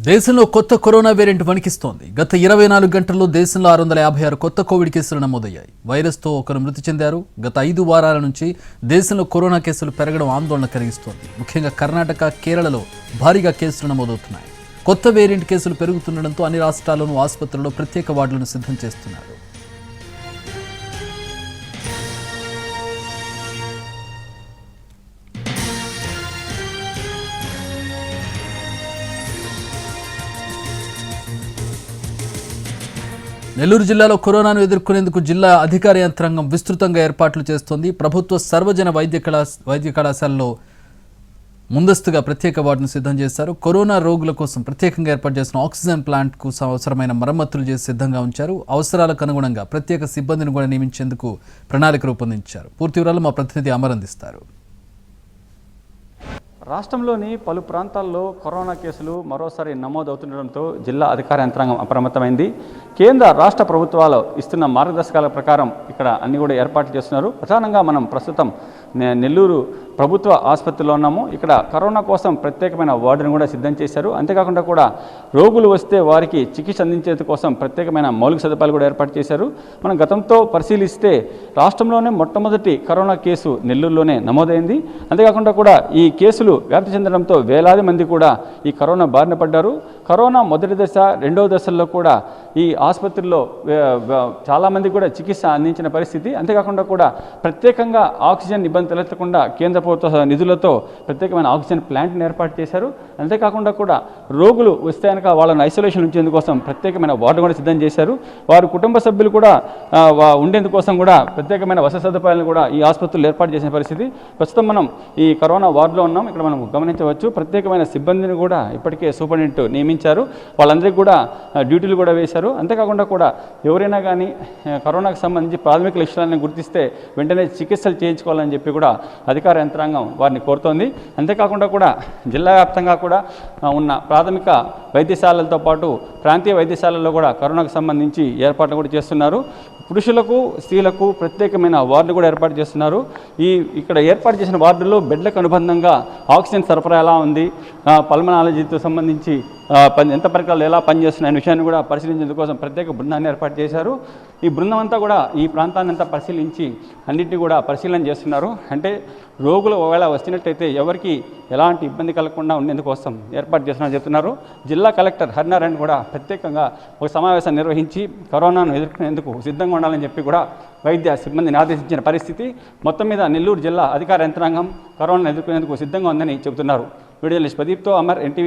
దేశంలో కొత్త corona variant వణికిస్తోంది. గత 24 గంటల్లో దేశంలో 656 కొత్త కోవిడ్ కేసులు నమోదయ్యాయి. వైరస్తో ఒకరు మృతి చెందారు. గత 5 వారాల నుంచి దేశంలో కరోనా కేసులు పెరగడం ఆందోళన కలిగిస్తోంది. ముఖ్యంగా కర్ణాటక, కేరళలో భారీగా కేసులు నమోదవుతున్నాయి. కొత్త వేరియంట్ కేసులు పెరుగుతుండటంతో అన్ని రాష్ట్రాల్లోనూ ఆసుపత్రుల్లో ప్రత్యేక వార్డులను సిద్ధం చేస్తున్నారు. నెల్లూరు జిల్లాలో కరోనాను ఎదుర్కొనేందుకు జిల్లా అధికార యంత్రాంగం విస్తృతంగా ఏర్పాట్లు చేస్తోంది. ప్రభుత్వ సర్వజన వైద్య కళాశాలలో ముందస్తుగా ప్రత్యేక వార్డును సిద్ధం చేశారు. కరోనా రోగుల కోసం ప్రత్యేకంగా ఏర్పాటు చేసిన ఆక్సిజన్ ప్లాంట్కు అవసరమైన మరమ్మతులు చేసి సిద్ధంగా ఉంచారు. అవసరాలకు అనుగుణంగా ప్రత్యేక సిబ్బందిని కూడా నియమించేందుకు ప్రణాళిక రూపొందించారు. పూర్తి వివరాలు మా ప్రతినిధి అమర్ అందిస్తారు. రాష్ట్రంలోని పలు ప్రాంతాల్లో కరోనా కేసులు మరోసారి నమోదవుతుండటంతో జిల్లా అధికార యంత్రాంగం అప్రమత్తమైంది. కేంద్ర రాష్ట్ర ప్రభుత్వాలు ఇస్తున్న మార్గదర్శకాల ప్రకారం ఇక్కడ అన్ని కూడా ఏర్పాట్లు చేస్తున్నారు. ప్రధానంగా మనం ప్రస్తుతం నెల్లూరు ప్రభుత్వ ఆసుపత్రిలో ఉన్నాము. ఇక్కడ కరోనా కోసం ప్రత్యేకమైన వార్డును కూడా సిద్ధం చేశారు. అంతేకాకుండా కూడా రోగులు వస్తే వారికి చికిత్స అందించేందుకు కోసం ప్రత్యేకమైన మౌలిక సదుపాయాలు కూడా ఏర్పాటు చేశారు. మనం గతంతో పరిశీలిస్తే రాష్ట్రంలోనే మొట్టమొదటి కరోనా కేసు నెల్లూరులోనే నమోదైంది. అంతేకాకుండా కూడా ఈ కేసులు వ్యాప్తి చెందడంతో వేలాది మంది కూడా ఈ కరోనా బారిన పడ్డారు. కరోనా మొదటి దశ, రెండవ దశల్లో కూడా ఈ ఆసుపత్రిలో చాలామంది కూడా చికిత్స అందించిన పరిస్థితి. అంతేకాకుండా కూడా ప్రత్యేకంగా ఆక్సిజన్ ఇబ్బంది తలెత్తకుండా కేంద్ర ప్రభుత్వ నిధులతో ప్రత్యేకమైన ఆక్సిజన్ ప్లాంట్ని ఏర్పాటు చేశారు. అంతేకాకుండా కూడా రోగులు వస్తే కనుక వాళ్ళని ఐసోలేషన్ ఉంచేందుకోసం ప్రత్యేకమైన వార్డు కూడా సిద్ధం చేశారు. వారి కుటుంబ సభ్యులు కూడా ఉండేందుకోసం కూడా ప్రత్యేకమైన వసతి సదుపాయాలను కూడా ఈ ఆసుపత్రులు ఏర్పాటు చేసిన పరిస్థితి. ప్రస్తుతం మనం ఈ కరోనా వార్డులో ఉన్నాం. ఇక్కడ మనం గమనించవచ్చు ప్రత్యేకమైన సిబ్బందిని కూడా ఇప్పటికే సూపరింటెండెంట్ నియమించారు. వాళ్ళందరికీ కూడా డ్యూటీలు కూడా వేశారు. అంతేకాకుండా కూడా ఎవరైనా కానీ కరోనాకు సంబంధించి ప్రాథమిక లక్షణాలను గుర్తిస్తే వెంటనే చికిత్సలు చేయించుకోవాలని చెప్పి కూడా అధికార యంత్రాంగం వారిని కోరుతోంది. అంతేకాకుండా కూడా జిల్లా వ్యాప్తంగా కూడా ఉన్న ప్రాథమిక వైద్యశాలలతో పాటు ప్రాంతీయ వైద్యశాలల్లో కూడా కరోనాకు సంబంధించి ఏర్పాట్లు కూడా చేస్తున్నారు. పురుషులకు, స్త్రీలకు ప్రత్యేకమైన వార్డు కూడా ఏర్పాటు చేస్తున్నారు. ఇక్కడ ఏర్పాటు చేసిన వార్డుల్లో బెడ్లకు అనుబంధంగా ఆక్సిజన్ సరఫరా ఎలా ఉంది, పల్మనాలజీతో సంబంధించి ఎంత పరికరాలు ఎలా పనిచేస్తున్నాయనే విషయాన్ని కూడా పరిశీలించేందుకు కోసం ప్రత్యేక బృందాన్ని ఏర్పాటు చేశారు. ఈ బృందం అంతా కూడా ఈ ప్రాంతాన్ని అంతా పరిశీలించి అన్నింటినీ కూడా పరిశీలన చేస్తున్నారు. అంటే రోగులు ఒకవేళ వచ్చినట్టయితే ఎవరికి ఎలాంటి ఇబ్బంది కలగకుండా ఉండేందుకోసం ఏర్పాటు చేస్తున్నారని చెప్తున్నారు. జిల్లా కలెక్టర్ హరినారాయణ కూడా ప్రత్యేకంగా ఒక సమావేశాన్ని నిర్వహించి కరోనాను ఎదుర్కొనేందుకు సిద్ధంగా ఉండాలని చెప్పి కూడా వైద్య సిబ్బందిని ఆదేశించిన పరిస్థితి. మొత్తం మీద నెల్లూరు జిల్లా అధికార యంత్రాంగం కరోనాను ఎదుర్కొనేందుకు సిద్ధంగా ఉందని చెబుతున్నారు. వీడియో జర్నలిస్ట్ ప్రదీప్తో అమర్, ఎన్టీవీ.